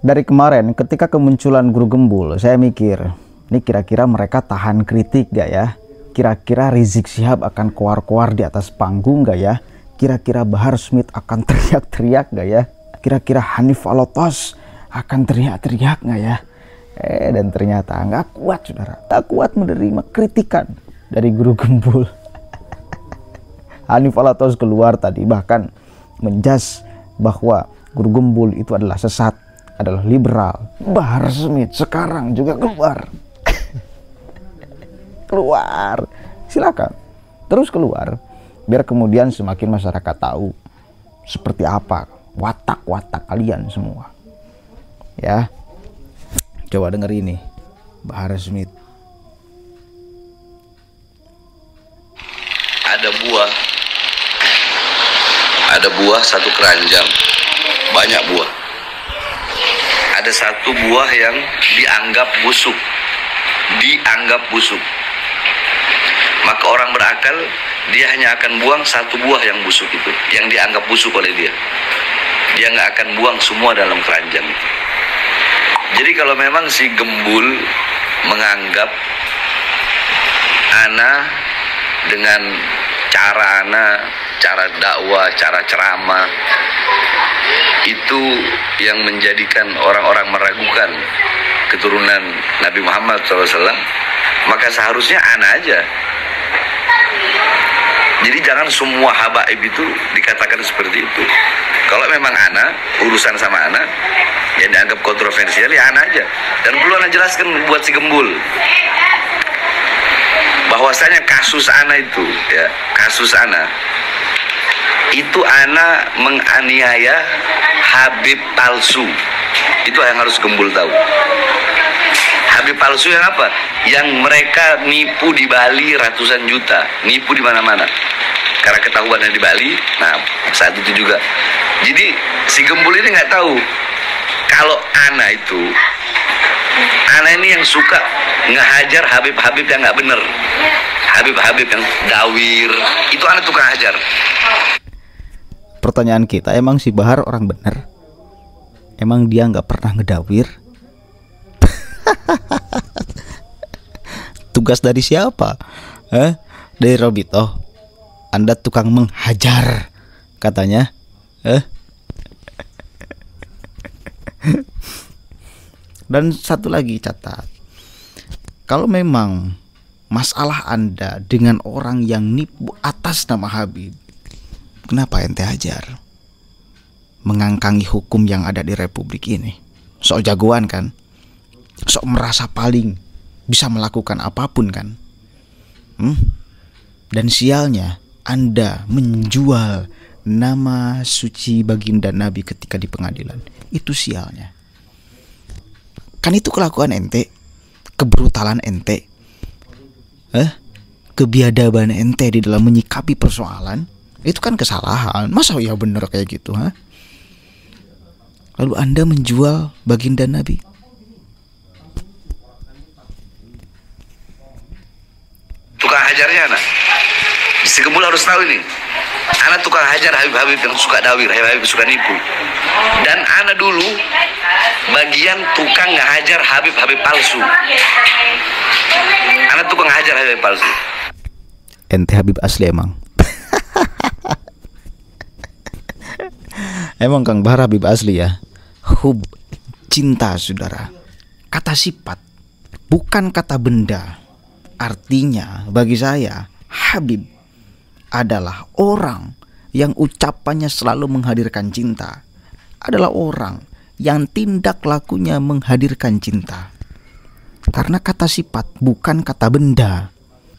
Dari kemarin ketika kemunculan Guru Gembul, saya mikir, ini kira-kira mereka tahan kritik gak ya? Kira-kira Rizik Syihab akan keluar-keluar di atas panggung gak ya? Kira-kira Bahar Smith akan teriak-teriak gak ya? Kira-kira Hanif Alatas akan teriak-teriak gak ya? Dan ternyata nggak kuat, saudara. Tak kuat menerima kritikan dari Guru Gembul. Hanif Alatas keluar tadi bahkan menjas bahwa Guru Gembul itu adalah sesat, adalah liberal. Bahar Smith sekarang juga keluar. Keluar, silakan terus keluar, biar kemudian semakin masyarakat tahu seperti apa watak-watak kalian semua. Ya, coba denger ini, Bahar Smith. Ada buah satu keranjang, banyak buah. Ada satu buah yang dianggap busuk, maka orang berakal dia hanya akan buang satu buah yang busuk itu, yang dianggap busuk oleh dia. Dia nggak akan buang semua dalam keranjang itu. Jadi kalau memang si Gembul menganggap ana dengan cara dakwah, cara ceramah itu yang menjadikan orang-orang meragukan keturunan Nabi Muhammad SAW, maka seharusnya ana aja. Jadi jangan semua habaib itu dikatakan seperti itu. Kalau memang ana, urusan sama ana yang dianggap kontroversial, ya ana aja. Dan perlu ana jelaskan buat si Gembul bahwasanya kasus ana itu, ya, kasus ana itu ana menganiaya Habib palsu. Itu yang harus Gembul tahu. Habib palsu yang apa? Yang mereka nipu di Bali ratusan juta, nipu di mana-mana. Karena ketahuannya di Bali, nah saat itu juga. Jadi si Gembul ini nggak tahu kalau ana ini yang suka ngehajar Habib-Habib yang nggak bener, Habib-Habib yang dawir, itu ana tukang hajar. Pertanyaan kita, emang si Bahar orang bener? Emang dia nggak pernah ngedawir? Tugas dari siapa? Dari Robito. Anda tukang menghajar katanya. Dan satu lagi catat, kalau memang masalah Anda dengan orang yang nipu atas nama Habib, kenapa ente hajar? Mengangkangi hukum yang ada di Republik ini. Sok jagoan kan? Sok merasa paling bisa melakukan apapun kan? Dan sialnya Anda menjual nama suci baginda Nabi ketika di pengadilan. Itu sialnya. Kan itu kelakuan ente, kebrutalan ente, kebiadaban ente di dalam menyikapi persoalan. Itu kan kesalahan. Masa ya bener kayak gitu, Lalu Anda menjual baginda Nabi. Tukang hajarnya anak. Si Gembul harus tahu ini. Anak tukang hajar Habib-Habib yang suka dawir, Habib-Habib suka nipu. Dan anak dulu bagian tukang ngehajar Habib-Habib palsu. Anak tukang hajar Habib palsu. Ente Habib asli emang. Emang Kang Bahar Habib asli ya. Hub, cinta saudara. Kata sifat, bukan kata benda. Artinya bagi saya Habib adalah orang yang ucapannya selalu menghadirkan cinta. Adalah orang yang tindak lakunya menghadirkan cinta. Karena kata sifat bukan kata benda.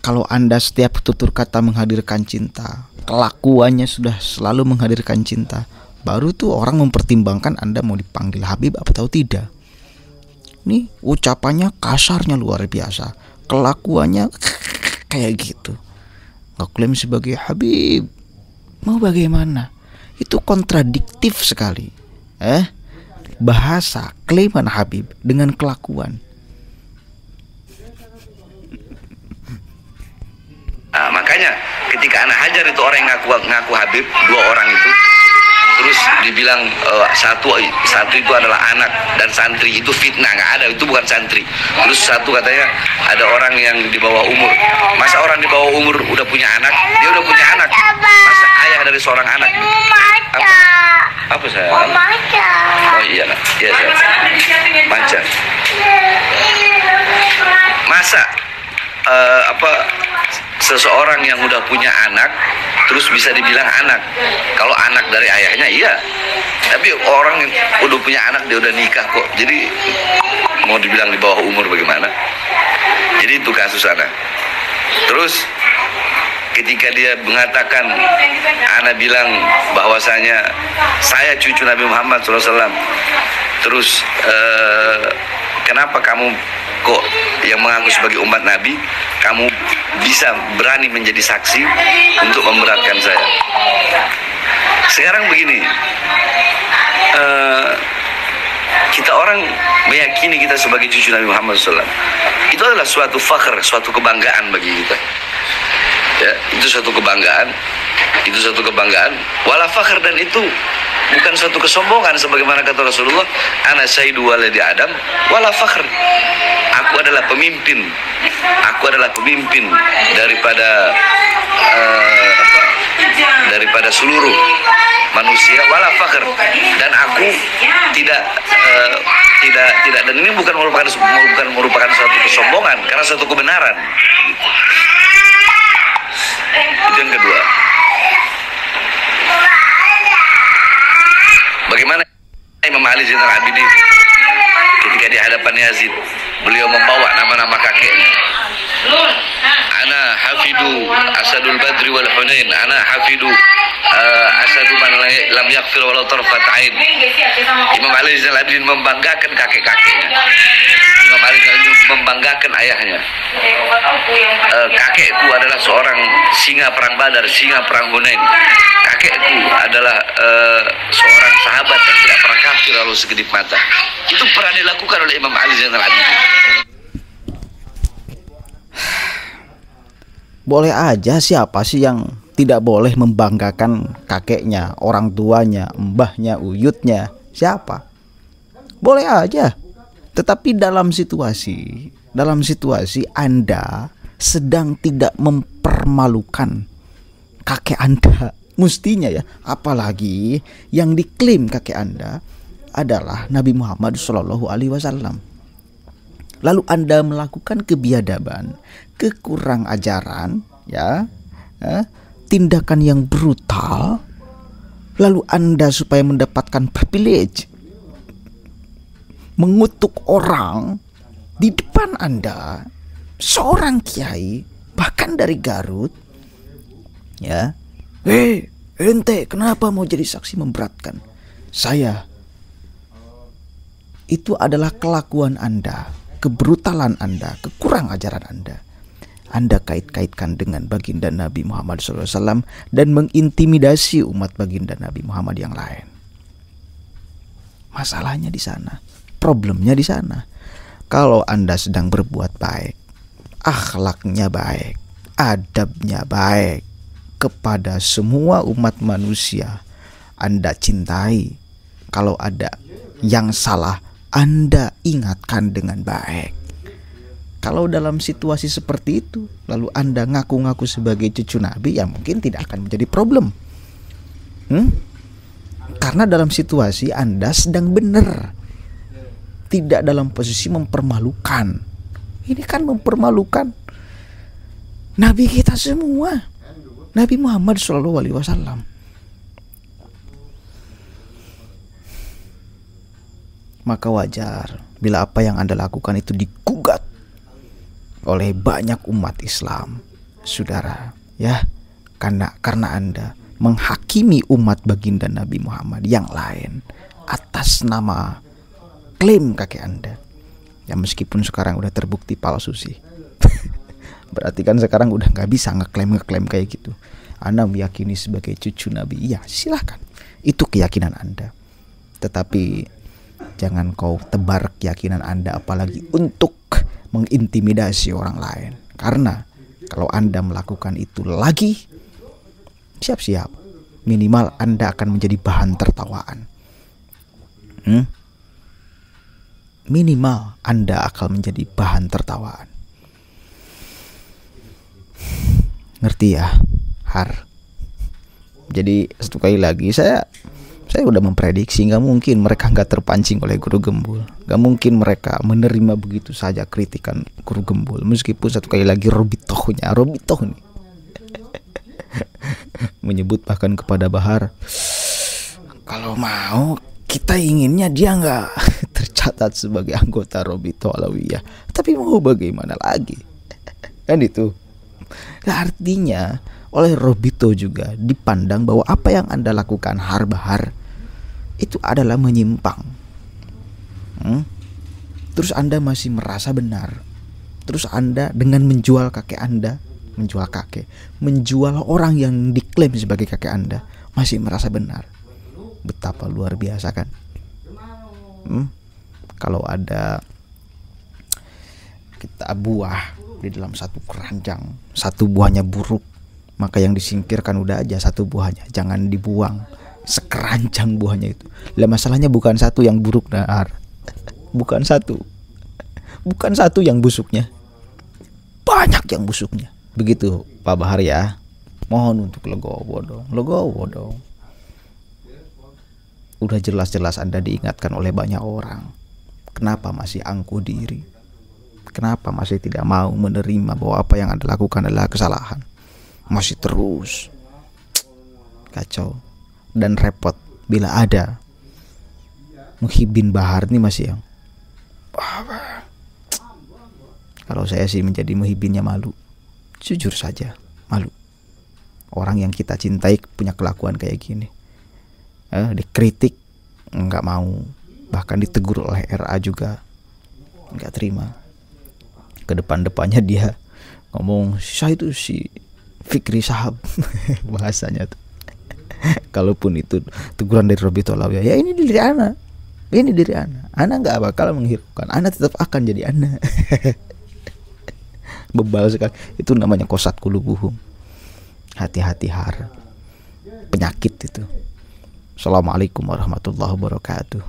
Kalau Anda setiap tutur kata menghadirkan cinta, kelakuannya sudah selalu menghadirkan cinta, baru tuh orang mempertimbangkan Anda mau dipanggil Habib atau tidak. Nih ucapannya kasarnya luar biasa, kelakuannya kayak gitu, ngeklaim sebagai Habib. Mau bagaimana? Itu kontradiktif sekali. Bahasa klaiman Habib dengan kelakuan. Nah, makanya ketika anak hajar itu orang yang ngaku Habib, dua orang itu, terus terus dibilang satu itu adalah anak dan santri itu fitnah, nggak ada, itu bukan santri. Terus satu katanya ada orang yang di bawah umur. Masa orang di bawah umur udah punya anak? Dia udah punya anak. Masa ayah dari seorang anak? Apa saya? Oh iya nak, iya saya. Manca. Masa seseorang yang udah punya anak terus bisa dibilang anak? Kalau anak dari ayahnya iya, tapi orang yang udah punya anak dia udah nikah kok, jadi mau dibilang di bawah umur bagaimana? Jadi itu kasus anak. Terus ketika dia mengatakan, ana bilang bahwasanya saya cucu Nabi Muhammad SAW, terus kenapa kamu kok yang mengaku sebagai umat Nabi, kamu bisa berani menjadi saksi untuk memberatkan saya? Sekarang begini, kita orang meyakini kita sebagai cucu Nabi Muhammad SAW, itu adalah suatu fakhr, suatu kebanggaan bagi kita. Ya, itu suatu kebanggaan, wala fakhr, dan itu bukan suatu kesombongan sebagaimana kata Rasulullah, ana sayyidu waladi Adam wala fakhr. Aku adalah pemimpin daripada seluruh manusia, wala fakhr, dan aku tidak dan ini bukan merupakan suatu kesombongan, karena suatu kebenaran. Itu yang kedua. Bagaimana Imam Ali Zainal Abidin ketika di hadapan Yazid, beliau membawa nama-nama kakeknya. Ana hafidu Asadul Badri wal Hunain, ana hafidu Asadu man lam yaghfir walau tarfat ain. Imam Ali Zainal Abidin membanggakan kakek-kakeknya. Imam Ali Zainal Abidin membanggakan ayahnya. Kakekku adalah seorang singa perang Badar, singa perang Hunain. Kakekku adalah seorang sahabat yang tidak pernah kafir lalu sekedip mata. Itu pernah dilakukan oleh Imam Ali Zainal Abidin. Boleh aja, siapa sih yang tidak boleh membanggakan kakeknya, orang tuanya, mbahnya, uyutnya? Siapa? Boleh aja. Tetapi dalam situasi Anda sedang tidak mempermalukan kakek Anda, mestinya ya, apalagi yang diklaim kakek Anda adalah Nabi Muhammad SAW. Lalu Anda melakukan kebiadaban, kekurang ajaran, ya, tindakan yang brutal, lalu Anda supaya mendapatkan privilege mengutuk orang di depan Anda, seorang kiai bahkan dari Garut, ya, ente kenapa mau jadi saksi memberatkan saya? Itu adalah kelakuan Anda, kebrutalan Anda, kekurang ajaran Anda kait-kaitkan dengan baginda Nabi Muhammad SAW dan mengintimidasi umat baginda Nabi Muhammad yang lain. Masalahnya di sana, problemnya di sana. Kalau Anda sedang berbuat baik, akhlaknya baik, adabnya baik kepada semua umat manusia, Anda cintai. Kalau ada yang salah, Anda ingatkan dengan baik. Kalau dalam situasi seperti itu, lalu Anda ngaku-ngaku sebagai cucu Nabi, ya mungkin tidak akan menjadi problem. Karena dalam situasi Anda sedang benar, tidak dalam posisi mempermalukan. Ini kan mempermalukan Nabi kita semua, Nabi Muhammad SAW. Maka wajar bila apa yang Anda lakukan itu digugat oleh banyak umat Islam, saudara, ya, karena Anda menghakimi umat baginda Nabi Muhammad yang lain atas nama klaim kakek Anda, ya meskipun sekarang udah terbukti palsu sih. Berarti kan sekarang udah nggak bisa ngeklaim kayak gitu. Anda meyakini sebagai cucu Nabi, ya silahkan, itu keyakinan Anda. Tetapi jangan kau tebar keyakinan Anda apalagi untuk mengintimidasi orang lain. Karena kalau Anda melakukan itu lagi, siap-siap minimal Anda akan menjadi bahan tertawaan. Minimal Anda akan menjadi bahan tertawaan. Ngerti ya, Har? Jadi satu kali lagi saya udah memprediksi nggak mungkin mereka nggak terpancing oleh Guru Gembul, nggak mungkin mereka menerima begitu saja kritikan Guru Gembul, meskipun satu kali lagi Robitoh nih menyebut bahkan kepada Bahar, kalau mau kita inginnya dia nggak tercatat sebagai anggota Robitoh Alawiyah, tapi mau bagaimana lagi kan itu. Nah, artinya oleh Robito juga dipandang bahwa apa yang Anda lakukan Bahar itu adalah menyimpang. Terus Anda masih merasa benar. Terus Anda dengan menjual kakek Anda, menjual orang yang diklaim sebagai kakek Anda, masih merasa benar. Betapa luar biasa kan? Kalau ada kita buah di dalam satu keranjang, satu buahnya buruk, maka yang disingkirkan udah aja satu buahnya, jangan dibuang sekeranjang buahnya itu. Lah masalahnya bukan satu yang buruk, bukan satu yang busuknya, banyak yang busuknya. Begitu Pak Bahar ya. Mohon untuk legowo dong. Udah jelas-jelas Anda diingatkan oleh banyak orang. Kenapa masih angkuh diri? Kenapa masih tidak mau menerima bahwa apa yang Anda lakukan adalah kesalahan? Masih terus kacau dan repot bila ada Muhyiddin Bahar ini masih yang kalau saya sih menjadi Muhyiddinnya malu, jujur saja malu. Orang yang kita cintai punya kelakuan kayak gini, dikritik nggak mau, bahkan ditegur oleh RA juga nggak terima. Kedepannya dia ngomong, saya itu si Fikri Sahab bahasanya tuh. Kalaupun itu teguran dari Robitoh Alawiyah, ya ini diri Ana, Ana nggak bakal menghiraukan, Ana tetap akan jadi Ana. Bebal sekali, itu namanya kosat kulubuhum. Hati-hati Har, penyakit itu. Assalamualaikum warahmatullahi wabarakatuh.